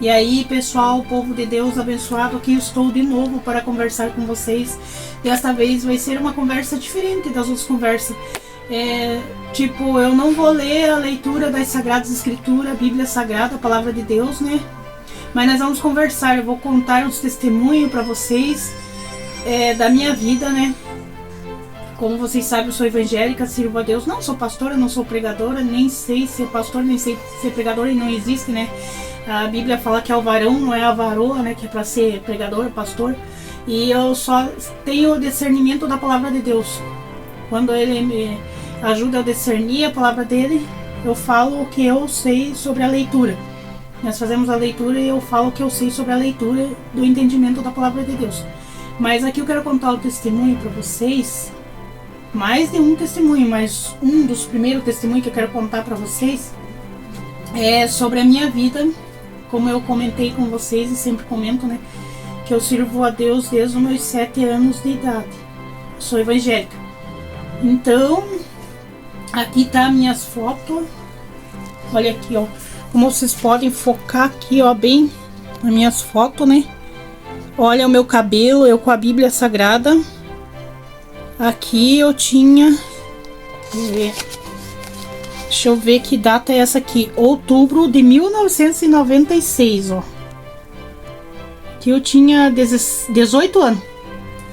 E aí, pessoal, povo de Deus abençoado, aqui estou de novo para conversar com vocês. Desta vez vai ser uma conversa diferente das outras conversas. Eu não vou ler a leitura das Sagradas Escrituras, a Bíblia Sagrada, a Palavra de Deus, né? Mas nós vamos conversar, eu vou contar uns testemunhos para vocês da minha vida, né? Como vocês sabem, eu sou evangélica, sirvo a Deus. Não sou pastora, não sou pregadora, nem sei ser pastor, nem sei ser pregadora, e não existe, né? A Bíblia fala que é o varão, não é a varoa, né? Que é para ser pregador, pastor. E eu só tenho o discernimento da palavra de Deus. Quando Ele me ajuda a discernir a palavra dele, eu falo o que eu sei sobre a leitura. Nós fazemos a leitura e eu falo o que eu sei sobre a leitura do entendimento da palavra de Deus. Mas aqui eu quero contar o testemunho para vocês. Mais de um testemunho, mas um dos primeiros testemunhos que eu quero contar para vocês é sobre a minha vida. Como eu comentei com vocês e sempre comento, né? Que eu sirvo a Deus desde os meus 7 anos de idade. Eu sou evangélica. Então, aqui tá minhas fotos. Olha aqui, ó. Como vocês podem focar aqui, ó, bem nas minhas fotos, né? Olha o meu cabelo, eu com a Bíblia Sagrada. Aqui eu tinha... Deixa eu ver que data é essa aqui. Outubro de 1996, ó. Aqui eu tinha 18 anos.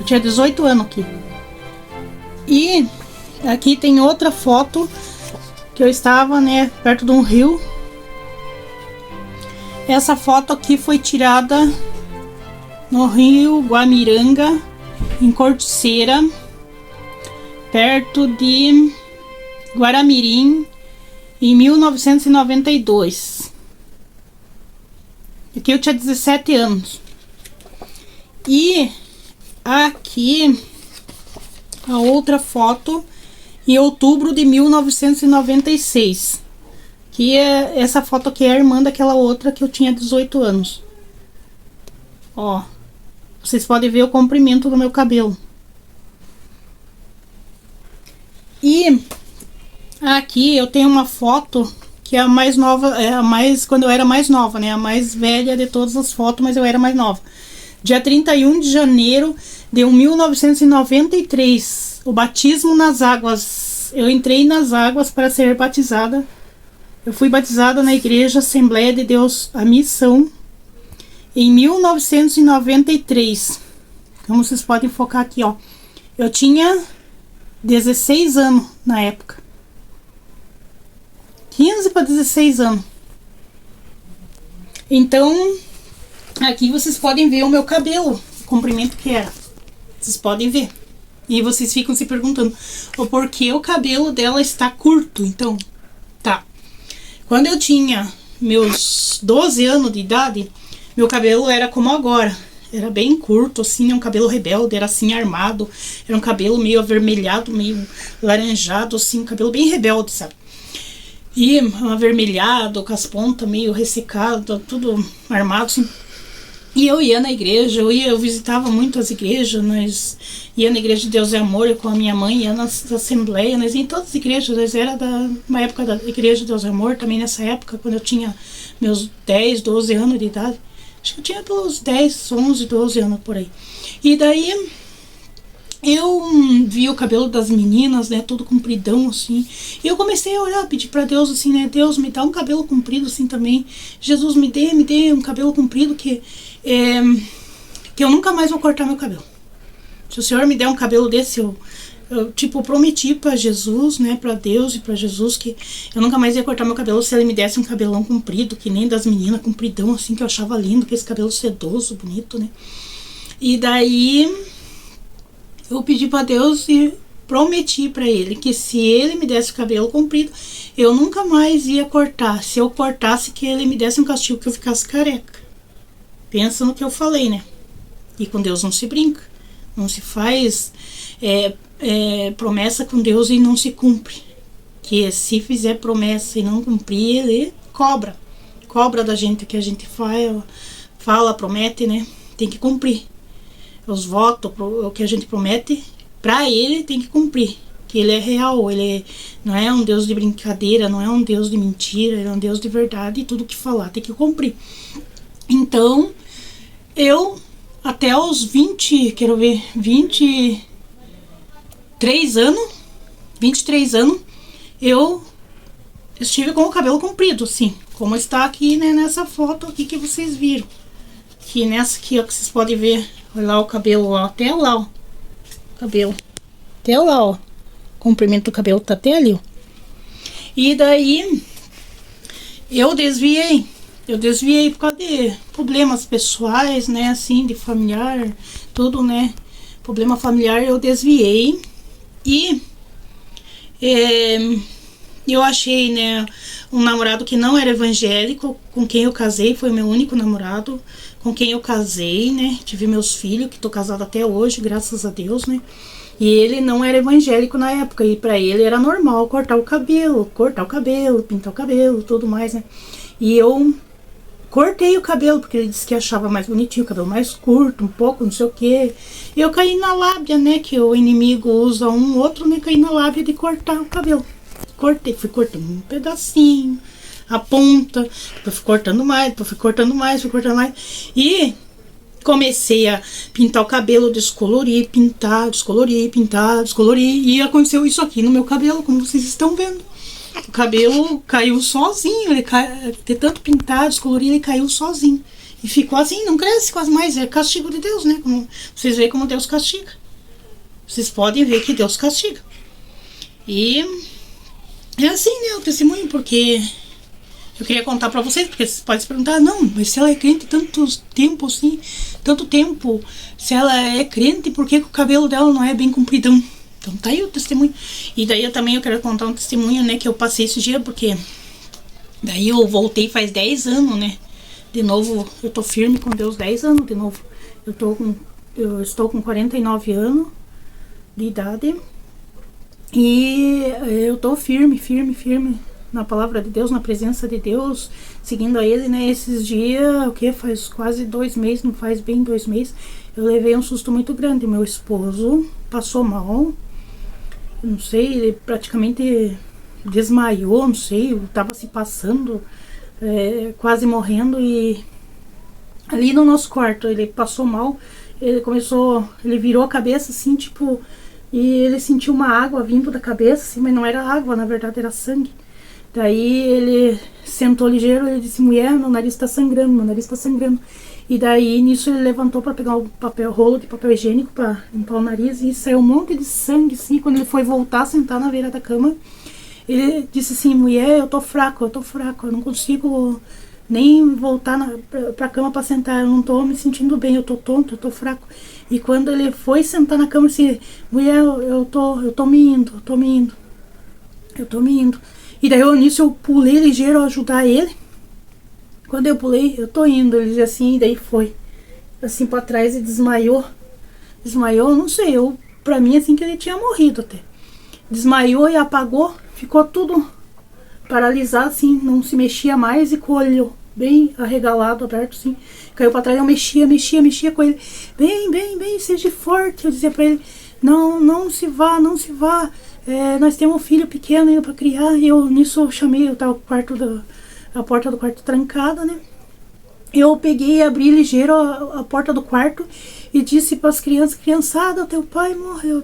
Eu tinha 18 anos aqui. E aqui tem outra foto que eu estava, né, perto de um rio. Essa foto aqui foi tirada no rio Guamiranga, em Corticeira, perto de Guaramirim, em 1992. Aqui eu tinha 17 anos. E aqui a outra foto em outubro de 1996. Que é essa foto aqui, é a irmã daquela outra que eu tinha 18 anos. Ó, vocês podem ver o comprimento do meu cabelo. E aqui eu tenho uma foto que é a mais nova, é a mais quando eu era mais nova, né? A mais velha de todas as fotos, mas eu era mais nova. Dia 31 de janeiro de 1993, o batismo nas águas. Eu entrei nas águas para ser batizada. Eu fui batizada na Igreja Assembleia de Deus, a Missão, em 1993. Como vocês podem focar aqui, ó. Eu tinha 16 anos na época. 15 para 16 anos. Então, aqui vocês podem ver o meu cabelo, o comprimento que era. Vocês podem ver. E vocês ficam se perguntando o porquê o cabelo dela está curto. Então, tá. Quando eu tinha meus 12 anos de idade, meu cabelo era como agora. Era bem curto, assim, um cabelo rebelde, era assim, armado. Era um cabelo meio avermelhado, meio laranjado, assim, um cabelo bem rebelde, sabe? E avermelhado, com as pontas meio ressecadas, tudo armado, assim. E eu ia na igreja, eu visitava muito as igrejas, nós ia na Igreja de Deus é Amor com a minha mãe, ia nas assembleias, nós ia em todas as igrejas, nós era uma época da Igreja de Deus é Amor, também nessa época, quando eu tinha meus 10, 12 anos de idade. Acho que eu tinha pelos 10, 11, 12 anos por aí. E daí eu vi o cabelo das meninas, né, todo compridão, assim. E eu comecei a orar, pedir pra Deus, assim, né, Deus, me dá um cabelo comprido, assim, também. Jesus, me dê um cabelo comprido que eu nunca mais vou cortar meu cabelo. Se o Senhor me der um cabelo desse, eu prometi pra Jesus, né, pra Deus e pra Jesus que eu nunca mais ia cortar meu cabelo se Ele me desse um cabelão comprido, que nem das meninas, compridão, assim, que eu achava lindo, que esse cabelo sedoso, bonito, né. E daí eu pedi pra Deus e prometi pra Ele que se Ele me desse o cabelo comprido, eu nunca mais ia cortar. Se eu cortasse, que Ele me desse um castigo, que eu ficasse careca. Pensa no que eu falei, né? E com Deus não se brinca. Não se faz promessa com Deus e não se cumpre. Que se fizer promessa e não cumprir, Ele cobra. Cobra da gente que a gente fala, promete, né? Tem que cumprir. Os votos, o que a gente promete, pra Ele tem que cumprir. Que Ele é real, Ele não é um Deus de brincadeira, não é um Deus de mentira, Ele é um Deus de verdade e tudo que falar tem que cumprir. Então, eu até os 20, quero ver, 23 anos, eu estive com o cabelo comprido, assim, como está aqui, né, nessa foto aqui que vocês viram. Aqui nessa aqui, ó, que vocês podem ver, olha lá o cabelo, ó, até lá, ó, cabelo, até lá, ó, o comprimento do cabelo tá até ali, ó. E daí, eu desviei por causa de problemas pessoais, né, assim, de familiar, tudo, né, problema familiar, eu desviei. E eu achei, né, um namorado que não era evangélico, com quem eu casei, foi meu único namorado, com quem eu casei, né, tive meus filhos, que tô casada até hoje, graças a Deus, né, e ele não era evangélico na época, e pra ele era normal cortar o cabelo, pintar o cabelo, tudo mais, né, e eu cortei o cabelo, porque ele disse que achava mais bonitinho, o cabelo mais curto, um pouco, não sei o que. Eu caí na lábia, né, que o inimigo usa um outro, né, caí na lábia de cortar o cabelo. Cortei, fui cortando um pedacinho, a ponta, depois fui cortando mais, fui cortando mais. E comecei a pintar o cabelo, descolorir, pintar, e aconteceu isso aqui no meu cabelo, como vocês estão vendo. O cabelo caiu sozinho, de tanto pintar, descolorir, ele caiu sozinho. E ficou assim, não cresce quase mais, é castigo de Deus, né? Como, vocês veem como Deus castiga. Vocês podem ver que Deus castiga. E é assim, né, o testemunho, porque eu queria contar pra vocês, porque vocês podem se perguntar, não, mas se ela é crente tanto tempo, se ela é crente, por que o cabelo dela não é bem compridão? Então tá aí o testemunho. E daí eu quero contar um testemunho, né, que eu passei esse dia, porque daí eu voltei faz 10 anos, né, de novo, eu tô firme com Deus 10 anos de novo. Eu estou com 49 anos de idade, e eu tô firme na palavra de Deus, na presença de Deus, seguindo a Ele, né, esses dias, faz quase 2 meses, não faz bem 2 meses, eu levei um susto muito grande, meu esposo passou mal, não sei, ele praticamente desmaiou, não sei, estava se passando, quase morrendo, e ali no nosso quarto ele passou mal, ele virou a cabeça assim, tipo, e ele sentiu uma água vindo da cabeça, assim, mas não era água, na verdade era sangue. Daí ele sentou ligeiro, ele disse, mulher, meu nariz tá sangrando. E daí nisso ele levantou para pegar o rolo de papel higiênico para limpar o nariz, e saiu um monte de sangue, assim. Quando ele foi voltar a sentar na beira da cama, ele disse assim, mulher, eu tô fraco, eu não consigo nem voltar pra cama para sentar, eu não tô me sentindo bem, eu tô tonto, eu tô fraco. E quando ele foi sentar na cama, assim, mulher, eu tô me indo. E daí nisso eu pulei ligeiro a ajudar ele. Quando eu pulei, eu tô indo, ele dizia assim, e daí foi assim pra trás e desmaiou, não sei, pra mim assim que ele tinha morrido até. Desmaiou e apagou, ficou tudo paralisado assim, não se mexia mais, e com o olho bem arregalado, aberto assim, caiu pra trás. Eu mexia com ele, bem, seja forte, eu dizia pra ele, não se vá, nós temos um filho pequeno ainda pra criar. E eu nisso eu chamei, eu tava a porta do quarto trancada, né, eu peguei e abri ligeiro a porta do quarto e disse para as crianças, criançada, teu pai morreu.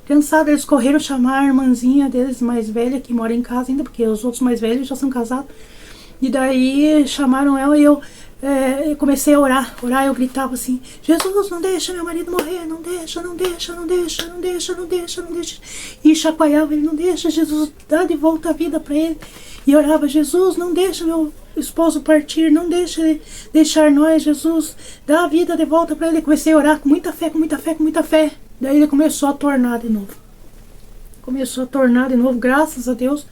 Criançada, eles correram chamar a irmãzinha deles mais velha, que mora em casa ainda, porque os outros mais velhos já são casados. E daí chamaram ela e eu comecei a orar, eu gritava assim, Jesus, não deixa meu marido morrer, não deixa. E chacoalhava ele, não deixa, Jesus, dá de volta a vida para ele. E orava, Jesus, não deixa meu esposo partir, não deixa ele deixar nós, Jesus, dá a vida de volta para ele. Comecei a orar com muita fé. Daí ele começou a tornar de novo, graças a Deus.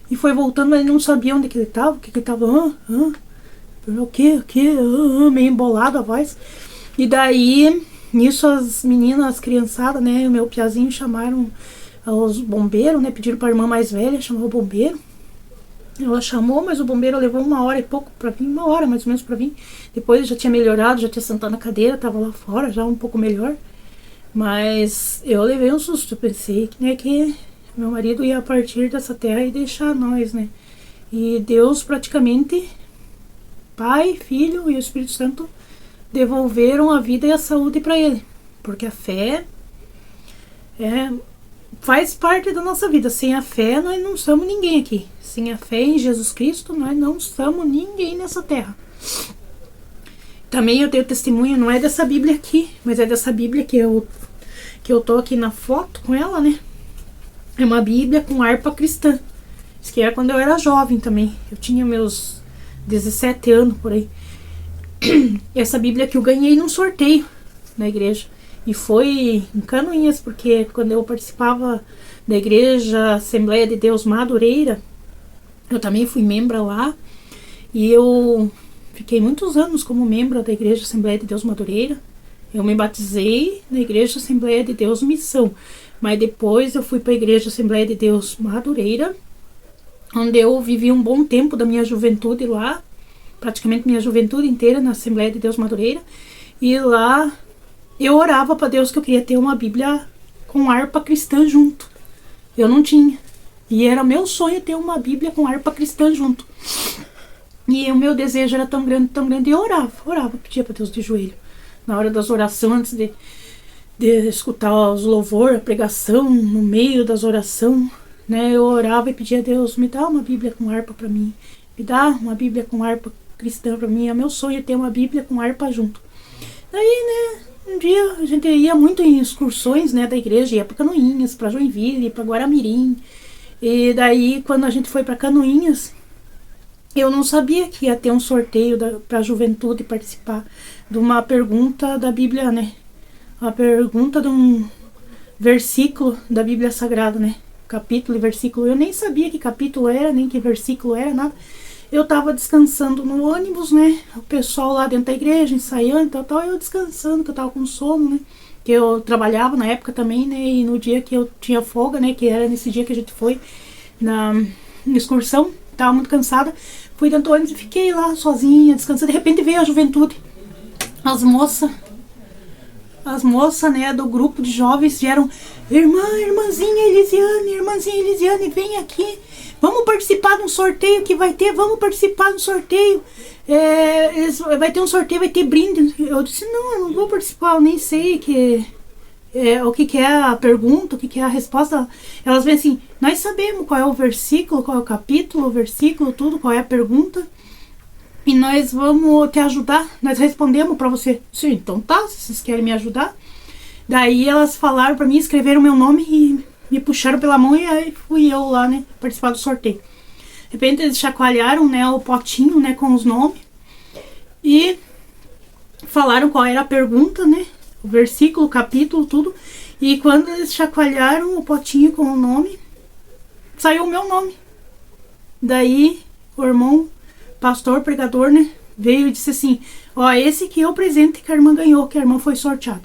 E foi voltando, mas ele não sabia onde que ele estava, o que, meio embolado a voz. E daí, nisso as meninas, as criançadas, né, o meu piazinho, chamaram os bombeiros, né, pediram para a irmã mais velha chamar o bombeiro. Ela chamou, mas o bombeiro levou 1 hora e pouco para vir, 1 hora mais ou menos para vir. Depois ele já tinha melhorado, já tinha sentado na cadeira, estava lá fora, já um pouco melhor. Mas eu levei um susto, eu pensei, né, que meu marido ia partir dessa terra e deixar nós, né. E Deus praticamente Pai, Filho e o Espírito Santo devolveram a vida e a saúde para ele. Porque a fé faz parte da nossa vida. Sem a fé, nós não somos ninguém aqui. Sem a fé em Jesus Cristo, nós não somos ninguém nessa terra. Também eu tenho testemunho, não é dessa Bíblia aqui, mas é dessa Bíblia que eu tô aqui na foto com ela, né? É uma Bíblia com harpa cristã. Isso que era quando eu era jovem também. Eu tinha meus 17 anos por aí. Essa Bíblia que eu ganhei num sorteio na igreja. E foi em Canoinhas, porque quando eu participava da igreja Assembleia de Deus Madureira, eu também fui membro lá. E eu fiquei muitos anos como membro da igreja Assembleia de Deus Madureira. Eu me batizei na igreja Assembleia de Deus Missão. Mas depois eu fui para a igreja Assembleia de Deus Madureira, onde eu vivi um bom tempo da minha juventude lá. Praticamente minha juventude inteira na Assembleia de Deus Madureira. E lá eu orava para Deus que eu queria ter uma Bíblia com harpa cristã junto. Eu não tinha. E era meu sonho ter uma Bíblia com harpa cristã junto. E o meu desejo era tão grande, e eu orava, pedia para Deus de joelho. Na hora das orações, antes de escutar os louvores, a pregação, no meio das orações, né, eu orava e pedia a Deus, me dá uma Bíblia com harpa para mim. Me dá uma Bíblia com harpa cristã para mim. É meu sonho ter uma Bíblia com harpa junto. Daí, né, um dia a gente ia muito em excursões, né, da igreja, ia para Canoinhas, para Joinville, para Guaramirim. E daí, quando a gente foi para Canoinhas, eu não sabia que ia ter um sorteio para a juventude participar de uma pergunta da Bíblia, né? Uma pergunta de um versículo da Bíblia Sagrada, né? Capítulo e versículo. Eu nem sabia que capítulo era, nem que versículo era, nada. Eu tava descansando no ônibus, né? O pessoal lá dentro da igreja, ensaiando e tal, eu descansando, que eu tava com sono, né? Que eu trabalhava na época também, né? E no dia que eu tinha folga, né? Que era nesse dia que a gente foi na excursão, tava muito cansada. Fui dentro do ônibus e fiquei lá sozinha, descansando. De repente veio a juventude. As moças, né, do grupo de jovens vieram. Irmãzinha Elisiane, vem aqui. Vamos participar de um sorteio que vai ter. Vamos participar de um sorteio. Vai ter um sorteio, vai ter brinde. Eu disse, não, eu não vou participar. Eu nem sei o que é a pergunta, o que é a resposta. Elas vêm assim, nós sabemos qual é o versículo, qual é o capítulo, o versículo, tudo, qual é a pergunta. E nós vamos te ajudar. Nós respondemos para você. Sim, então tá, se vocês querem me ajudar. Daí elas falaram para mim, escreveram meu nome e me puxaram pela mão. E aí fui eu lá, né, participar do sorteio. De repente eles chacoalharam, né, o potinho, né, com os nomes. E falaram qual era a pergunta, né, o versículo, o capítulo, tudo. E quando eles chacoalharam o potinho com o nome, saiu o meu nome. Daí o irmão pastor, pregador, né, veio e disse assim, ó, esse aqui é o presente que a irmã ganhou, que a irmã foi sorteada.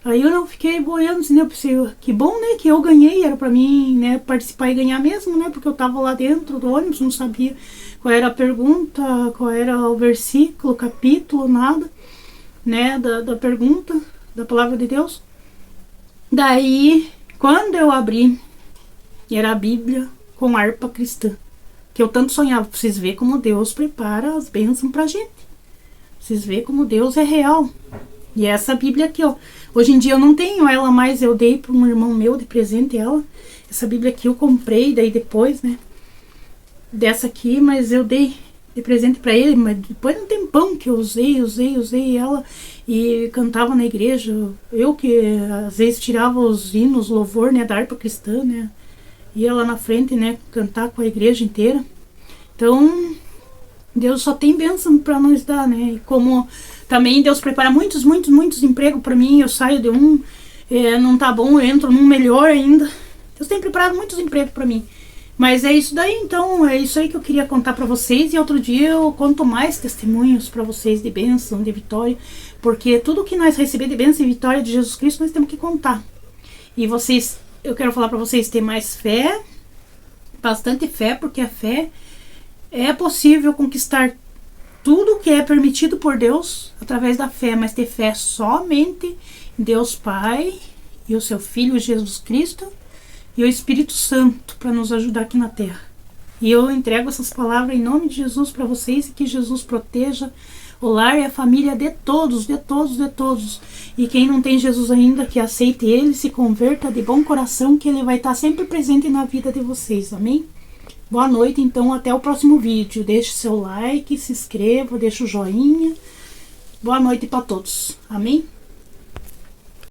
Aí eu não fiquei boiando, assim, né, eu pensei, que bom, né, que eu ganhei, era pra mim, né, participar e ganhar mesmo, né, porque eu tava lá dentro do ônibus, não sabia qual era a pergunta, qual era o versículo, o capítulo, nada, né, da pergunta, da palavra de Deus. Daí, quando eu abri, era a Bíblia com harpa cristã. Que eu tanto sonhava, pra vocês verem como Deus prepara as bênçãos pra gente. Vocês verem como Deus é real. E essa Bíblia aqui, ó. Hoje em dia eu não tenho ela mais, eu dei para um irmão meu de presente ela. Essa Bíblia aqui eu comprei, daí depois, né, dessa aqui, mas eu dei de presente para ele, mas depois de um tempão que eu usei ela e cantava na igreja. Eu que às vezes tirava os hinos, louvor, né, da harpa cristã, né. Ia lá na frente, né, cantar com a igreja inteira. Então, Deus só tem bênção para nos dar, né? E como também Deus prepara muitos empregos para mim, eu saio de um, não tá bom, eu entro num melhor ainda. Deus tem preparado muitos empregos para mim. Mas é isso daí, então, é isso aí que eu queria contar para vocês. E outro dia eu conto mais testemunhos para vocês de bênção, de vitória. Porque tudo que nós recebemos de bênção e vitória de Jesus Cristo, nós temos que contar. E vocês... Eu quero falar para vocês ter mais fé, bastante fé, porque a fé é possível conquistar tudo que é permitido por Deus através da fé, mas ter fé somente em Deus Pai e o seu Filho Jesus Cristo e o Espírito Santo para nos ajudar aqui na terra. E eu entrego essas palavras em nome de Jesus para vocês, e que Jesus proteja o lar e a família de todos, de todos, de todos. E quem não tem Jesus ainda, que aceite ele, se converta de bom coração, que ele vai estar sempre presente na vida de vocês, amém? Boa noite, então, até o próximo vídeo. Deixe seu like, se inscreva, deixe o joinha. Boa noite para todos, amém?